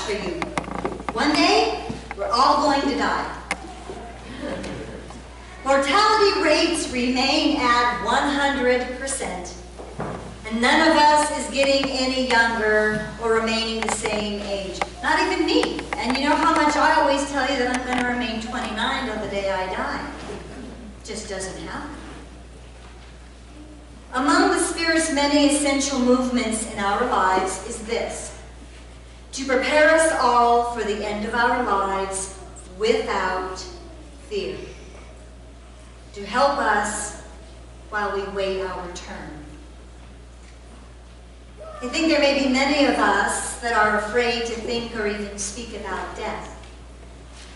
for you. One day, we're all going to die. Mortality rates remain at 100%. And none of us is getting any younger or remaining the same age. Not even me. And you know how much I always tell you that I'm going to remain 29 till the day I die. It just doesn't happen. Among the Spirit's many essential movements in our lives is this: to prepare us all for the end of our lives without fear. To help us while we wait our turn. I think there may be many of us that are afraid to think or even speak about death.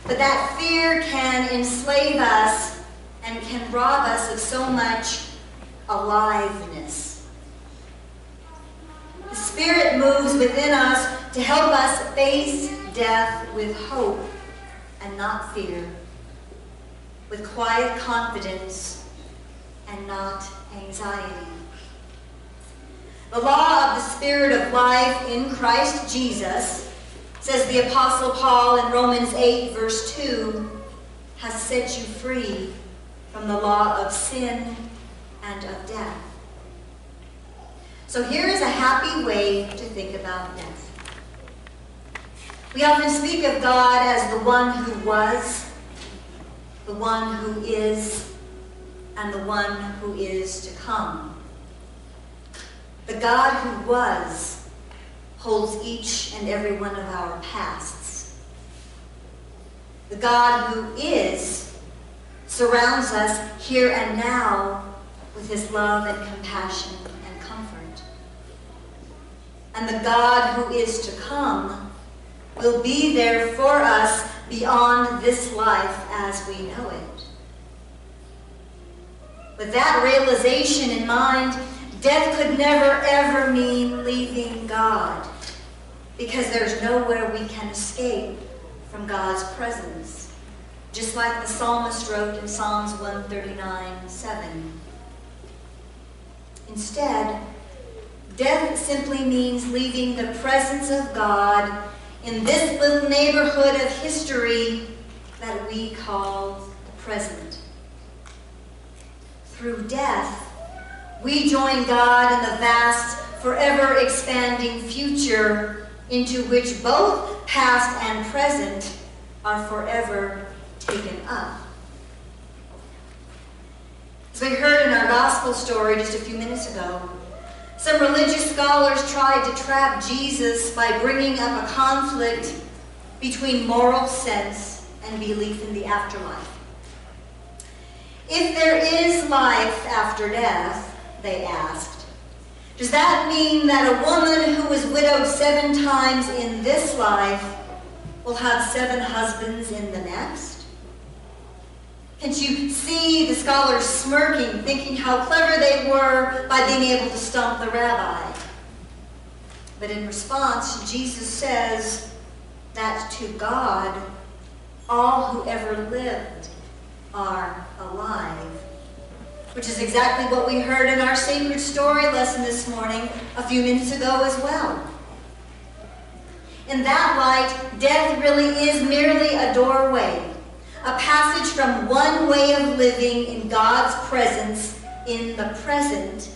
But that fear can enslave us and can rob us of so much aliveness. The Spirit moves within us to help us face death with hope and not fear, with quiet confidence and not anxiety. The law of the Spirit of life in Christ Jesus, says the Apostle Paul in Romans 8, verse 2, has set you free from the law of sin and of death. So here is a happy way to think about death. We often speak of God as the one who was, the one who is, and the one who is to come. The God who was holds each and every one of our pasts. The God who is surrounds us here and now with his love and compassion and comfort. And the God who is to come will be there for us beyond this life as we know it. With that realization in mind, death could never, ever mean leaving God, because there's nowhere we can escape from God's presence, just like the psalmist wrote in Psalms 139:7. Instead, death simply means leaving the presence of God in this little neighborhood of history that we call the present. Through death, we join God in the vast, forever expanding future into which both past and present are forever taken up. As we heard in our gospel story just a few minutes ago, some religious scholars tried to trap Jesus by bringing up a conflict between moral sense and belief in the afterlife. If there is life after death, they asked, does that mean that a woman who was widowed 7 times in this life will have 7 husbands in the next? Can't you see the scholars smirking, thinking how clever they were by being able to stump the rabbi? But in response, Jesus says that to God, all who ever lived are alive. Which is exactly what we heard in our sacred story lesson this morning a few minutes ago as well. In that light, death really is merely a doorway, a passage from one way of living in God's presence in the present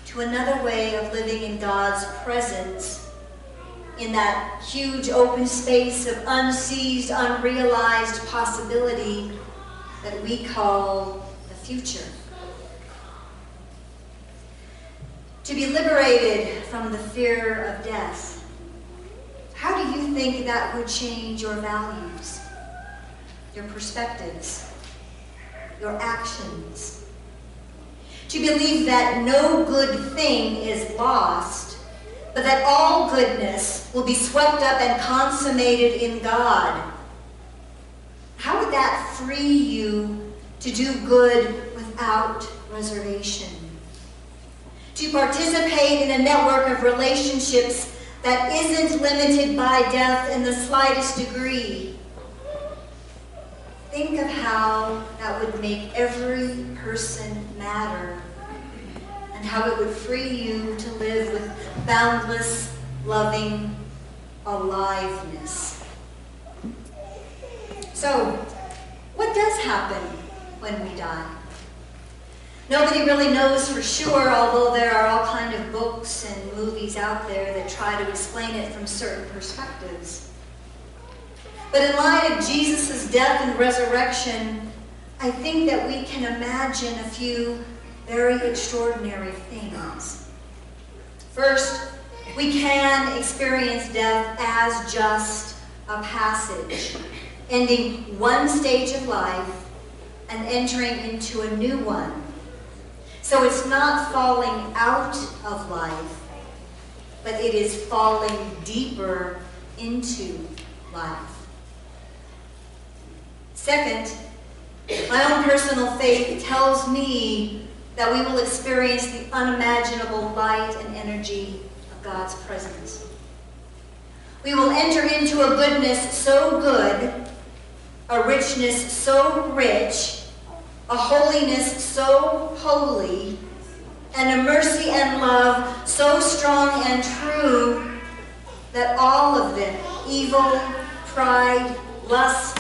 to another way of living in God's presence in that huge open space of unseized, unrealized possibility that we call future. To be liberated from the fear of death, how do you think that would change your values, your perspectives, your actions? To believe that no good thing is lost, but that all goodness will be swept up and consummated in God. How would that free you to do good without reservation? To participate in a network of relationships that isn't limited by death in the slightest degree. Think of how that would make every person matter, and how it would free you to live with boundless, loving, aliveness. So, what does happen when we die? Nobody really knows for sure, although there are all kinds of books and movies out there that try to explain it from certain perspectives. But in light of Jesus' death and resurrection, I think that we can imagine a few very extraordinary things. First, we can experience death as just a passage, ending one stage of life and entering into a new one. So it's not falling out of life, but it is falling deeper into life. Second, my own personal faith tells me that we will experience the unimaginable light and energy of God's presence. We will enter into a goodness so good, a richness so rich, a holiness so holy, and a mercy and love so strong and true that all of them, evil, pride, lust,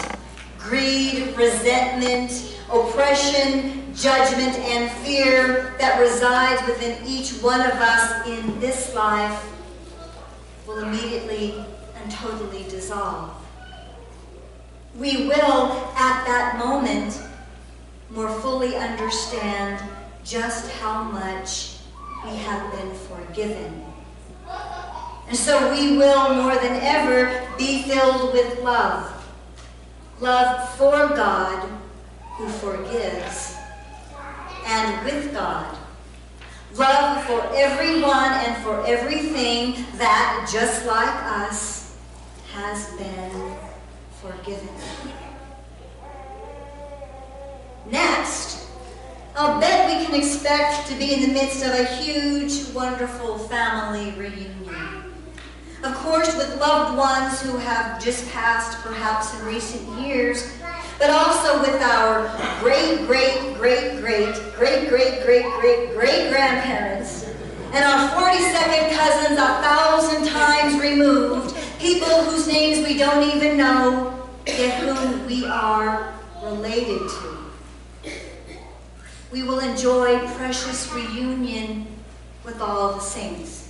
greed, resentment, oppression, judgment, and fear that resides within each one of us in this life will immediately and totally dissolve. We will, at that moment, more fully understand just how much we have been forgiven. And so we will, more than ever, be filled with love. Love for God, who forgives, and with God. Love for everyone and for everything that, just like us, has been forgiven. Next, I'll bet we can expect to be in the midst of a huge, wonderful family reunion. Of course, with loved ones who have just passed, perhaps in recent years, but also with our great-great-great-great-great-great-great-great-grandparents and our 42nd cousins 1,000 times removed, people whose names we don't even know, yet whom we are related to. We will enjoy precious reunion with all the saints.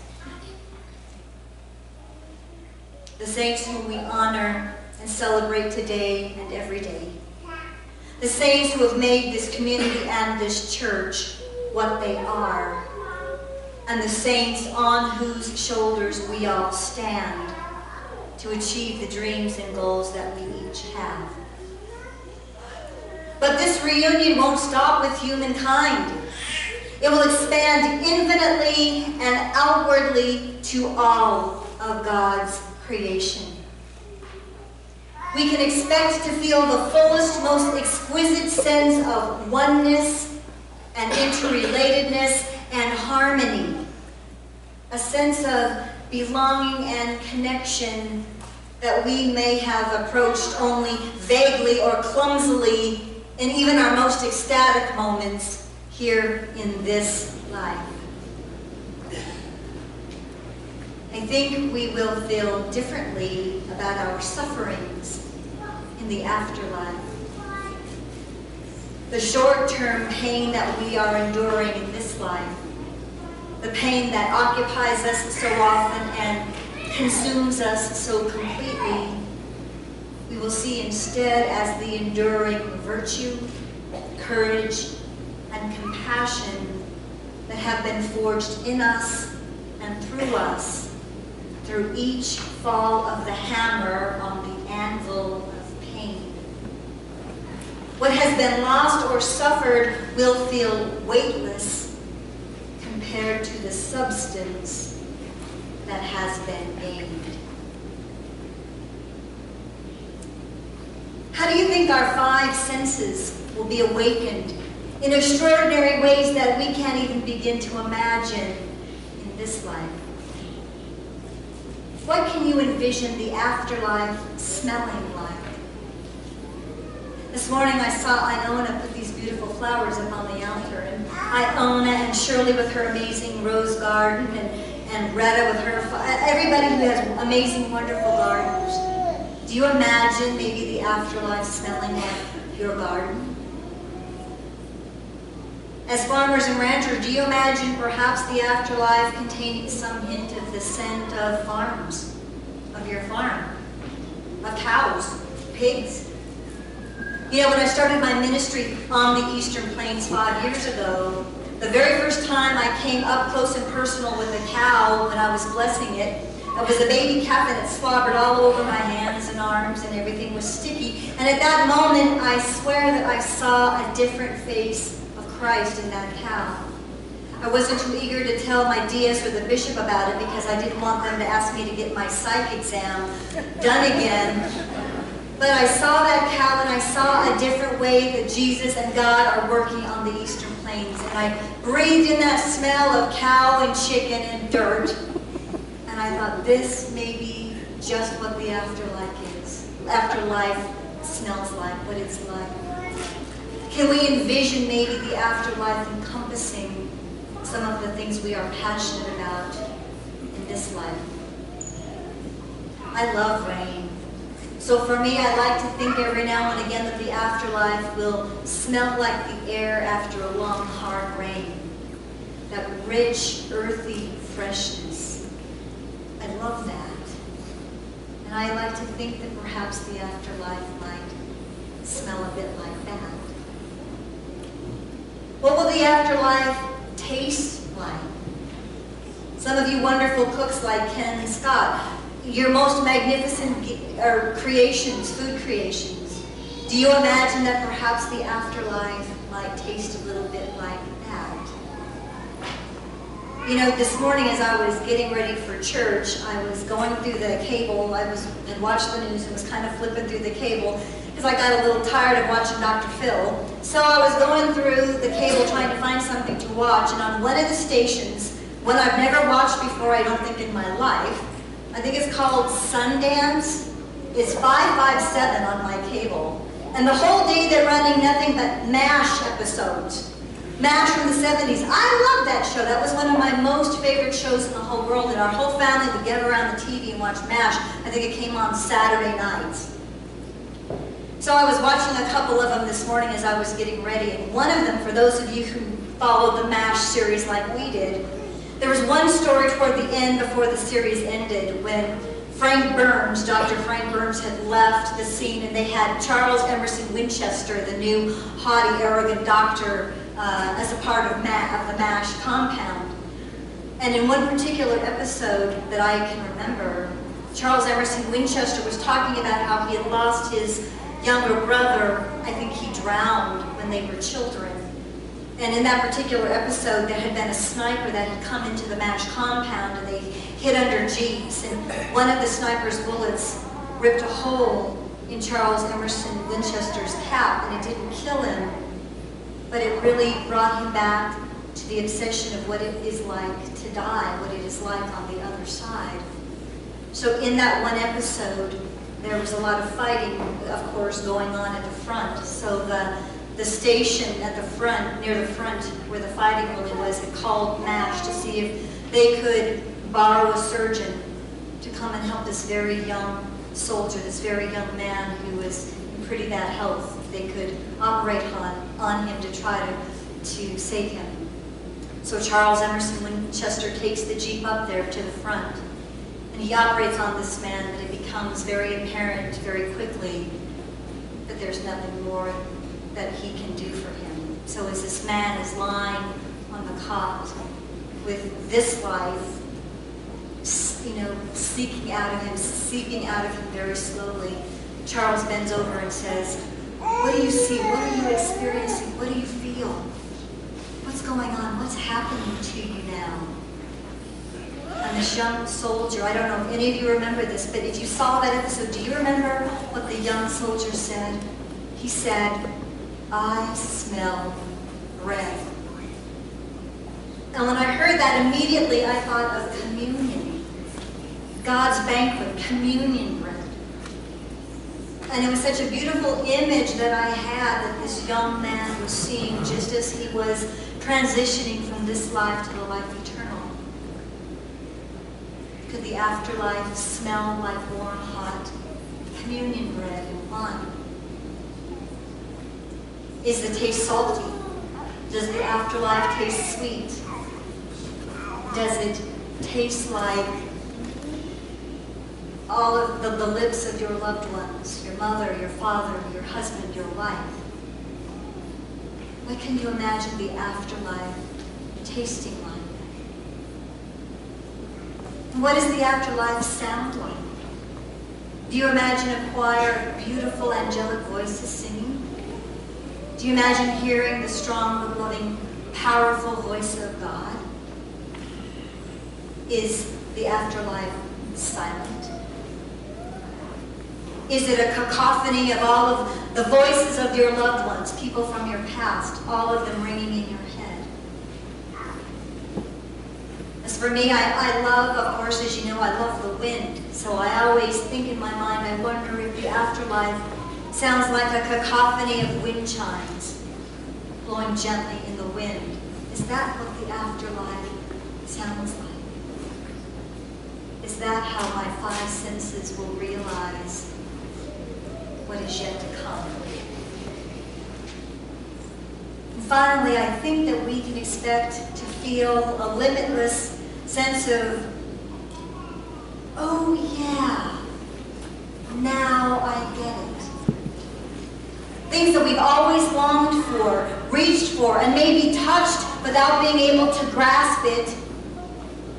The saints whom we honor and celebrate today and every day. The saints who have made this community and this church what they are. And the saints on whose shoulders we all stand to achieve the dreams and goals that we each have. But this reunion won't stop with humankind. It will expand infinitely and outwardly to all of God's creation. We can expect to feel the fullest, most exquisite sense of oneness and interrelatedness and harmony. A sense of belonging and connection that we may have approached only vaguely or clumsily in even our most ecstatic moments here in this life. I think we will feel differently about our sufferings in the afterlife. The short-term pain that we are enduring in this life, the pain that occupies us so often and consumes us so completely, we will see instead as the enduring virtue, courage, and compassion that have been forged in us and through us through each fall of the hammer on the anvil of pain. What has been lost or suffered will feel weightless compared to the substance that has been gained. How do you think our five senses will be awakened in extraordinary ways that we can't even begin to imagine in this life? What can you envision the afterlife smelling like? This morning I saw Iona put these beautiful flowers up on the altar, and Iona and Shirley with her amazing rose garden, and Retta with her, everybody who has amazing, wonderful gardens. Do you imagine maybe the afterlife smelling like your garden? As farmers and ranchers, do you imagine perhaps the afterlife containing some hint of the scent of farms, of your farm, of cows, pigs? You know, when I started my ministry on the Eastern Plains 5 years ago, the very first time I came up close and personal with a cow when I was blessing it, it was a baby calf and it slobbered all over my hands and arms and everything was sticky. And at that moment, I swear that I saw a different face of Christ in that cow. I wasn't too eager to tell my DS or the bishop about it because I didn't want them to ask me to get my psych exam done again. But I saw that cow and I saw a different way that Jesus and God are working on the Eastern Plains. And I breathed in that smell of cow and chicken and dirt. And I thought, this may be just what the afterlife is. Afterlife smells like, what it's like. Can we envision maybe the afterlife encompassing some of the things we are passionate about in this life? I love rain. So for me, I like to think every now and again that the afterlife will smell like the air after a long, hard rain. That rich, earthy freshness. I love that. And I like to think that perhaps the afterlife might smell a bit like that. What will the afterlife taste like? Some of you wonderful cooks like Ken Scott, your most magnificent creations, food creations. Do you imagine that perhaps the afterlife might taste a little bit like that? You know, this morning as I was getting ready for church, I was going through the cable. I had watched the news and was kind of flipping through the cable because I got a little tired of watching Dr. Phil. So I was going through the cable trying to find something to watch, and on one of the stations, one I've never watched before, I don't think in my life, I think it's called Sundance. It's 557 on my cable. And the whole day they're running nothing but MASH episodes. MASH from the 70s. I love that show. That was one of my most favorite shows in the whole world. And our whole family would get around the TV and watch MASH. I think it came on Saturday nights. So I was watching a couple of them this morning as I was getting ready. And one of them, for those of you who followed the MASH series like we did, there was one story toward the end before the series ended when Frank Burns, Dr. Frank Burns, had left the scene and they had Charles Emerson Winchester, the new haughty, arrogant doctor, as a part of the MASH compound. And in one particular episode that I can remember, Charles Emerson Winchester was talking about how he had lost his younger brother. I think he drowned when they were children. And in that particular episode, there had been a sniper that had come into the MASH compound and they hid under jeeps. And one of the sniper's bullets ripped a hole in Charles Emerson Winchester's cap, and it didn't kill him, but it really brought him back to the obsession of what it is like to die, what it is like on the other side. So in that one episode, there was a lot of fighting, of course, going on at the front. So the station at the front, near the front where the fighting really was, had called MASH to see if they could borrow a surgeon to come and help this very young soldier, this very young man who was in pretty bad health. They could operate on him to try to save him. So Charles Emerson Winchester takes the jeep up there to the front, and he operates on this man, but it becomes very apparent very quickly that there's nothing more that he can do for him. So as this man is lying on the cot with this life, you know, seeping out of him very slowly, Charles bends over and says, "What do you see? What are you experiencing? What do you feel? What's going on? What's happening to you now?" And this young soldier, I don't know if any of you remember this, but if you saw that episode, do you remember what the young soldier said? He said, "I smell bread." And when I heard that, immediately I thought of communion. God's banquet, communion bread. And it was such a beautiful image that I had that this young man was seeing just as he was transitioning from this life to the life eternal. Could the afterlife smell like warm, hot communion bread and wine? Is the taste salty? Does the afterlife taste sweet? Does it taste like all of the lips of your loved ones, your mother, your father, your husband, your wife? What can you imagine the afterlife tasting like? And what does the afterlife sound like? Do you imagine a choir of beautiful angelic voices singing? Do you imagine hearing the strong, loving, powerful voice of God? Is the afterlife silent? Is it a cacophony of all of the voices of your loved ones, people from your past, all of them ringing in your head? As for me, I love, of course, as you know, I love the wind. So I always think in my mind, I wonder if the afterlife sounds like a cacophony of wind chimes blowing gently in the wind. Is that what the afterlife sounds like? Is that how my five senses will realize what is yet to come? And finally, I think that we can expect to feel a limitless sense of, oh yeah, now I get it. Things that we've always longed for, reached for, and maybe touched without being able to grasp it,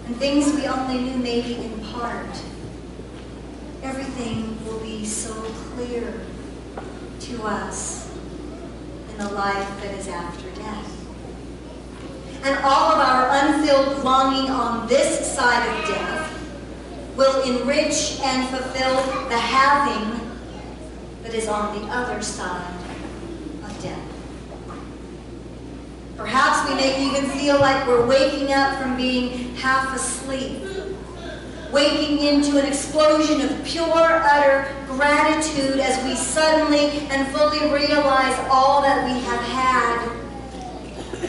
and things we only knew maybe in part. Everything will be so clear to us in the life that is after death. And all of our unfilled longing on this side of death will enrich and fulfill the having that is on the other side of death. Perhaps we may even feel like we're waking up from being half asleep, waking into an explosion of pure, utter gratitude as we suddenly and fully realize all that we have had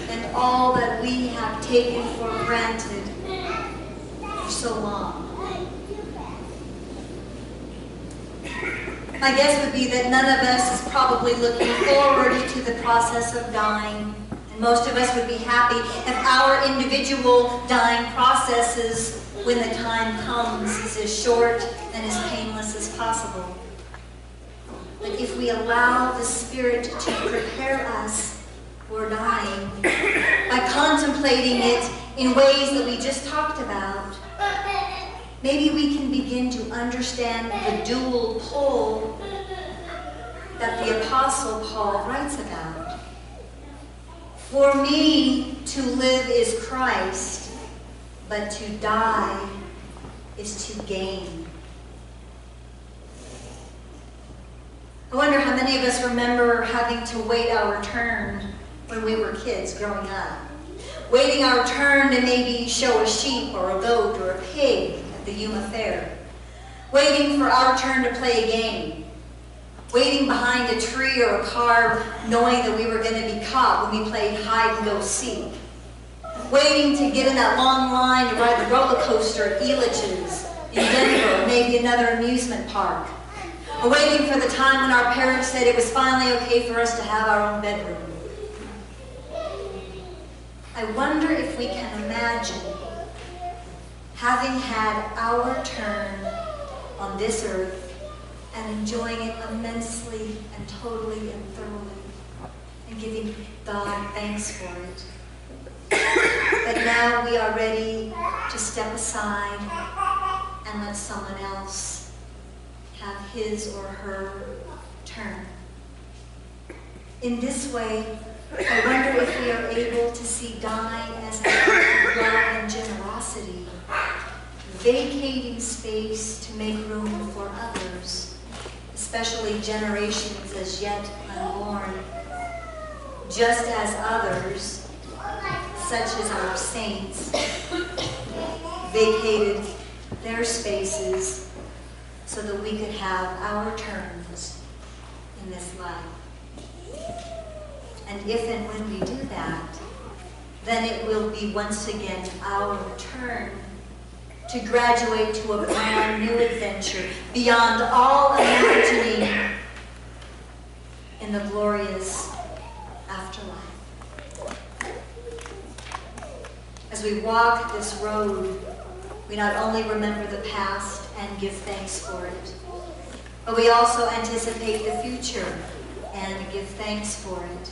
and all that we have taken for granted for so long. My guess would be that none of us is probably looking forward to the process of dying. And most of us would be happy if our individual dying processes, when the time comes, is as short and as painless as possible. But if we allow the Spirit to prepare us for dying by contemplating it in ways that we just talked about, maybe we can begin to understand the dual pull that the Apostle Paul writes about. For me, to live is Christ, but to die is to gain. I wonder how many of us remember having to wait our turn when we were kids growing up. Waiting our turn to maybe show a sheep or a goat or a pig at the Yuma Fair. Waiting for our turn to play a game. Waiting behind a tree or a car knowing that we were going to be caught when we played hide and go seek. Waiting to get in that long line to ride the roller coaster at Elitch's in Denver, or maybe another amusement park. Or waiting for the time when our parents said it was finally okay for us to have our own bedroom. I wonder if we can imagine having had our turn on this earth and enjoying it immensely and totally and thoroughly, and giving God thanks for it. But now we are ready to step aside and let someone else have his or her turn. In this way, I wonder if we are able to see dying as an act of love and generosity, vacating space to make room for others, especially generations as yet unborn, just as others, such as our saints, vacated their spaces so that we could have our turns in this life. And if and when we do that, then it will be once again our turn to graduate to a brand new adventure beyond all imagining in the glorious afterlife. As we walk this road, we not only remember the past and give thanks for it, but we also anticipate the future and give thanks for it,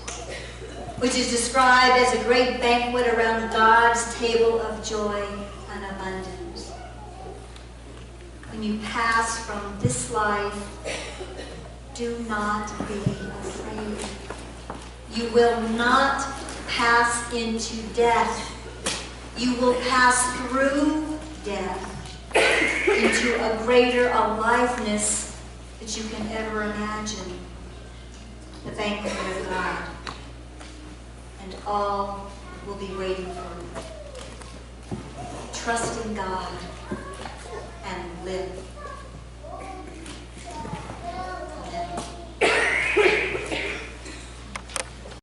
which is described as a great banquet around God's table of joy and abundance. When you pass from this life, do not be afraid. You will not pass into death. You will pass through death into a greater aliveness that you can ever imagine. The banquet of God. And all will be waiting for you. Trust in God.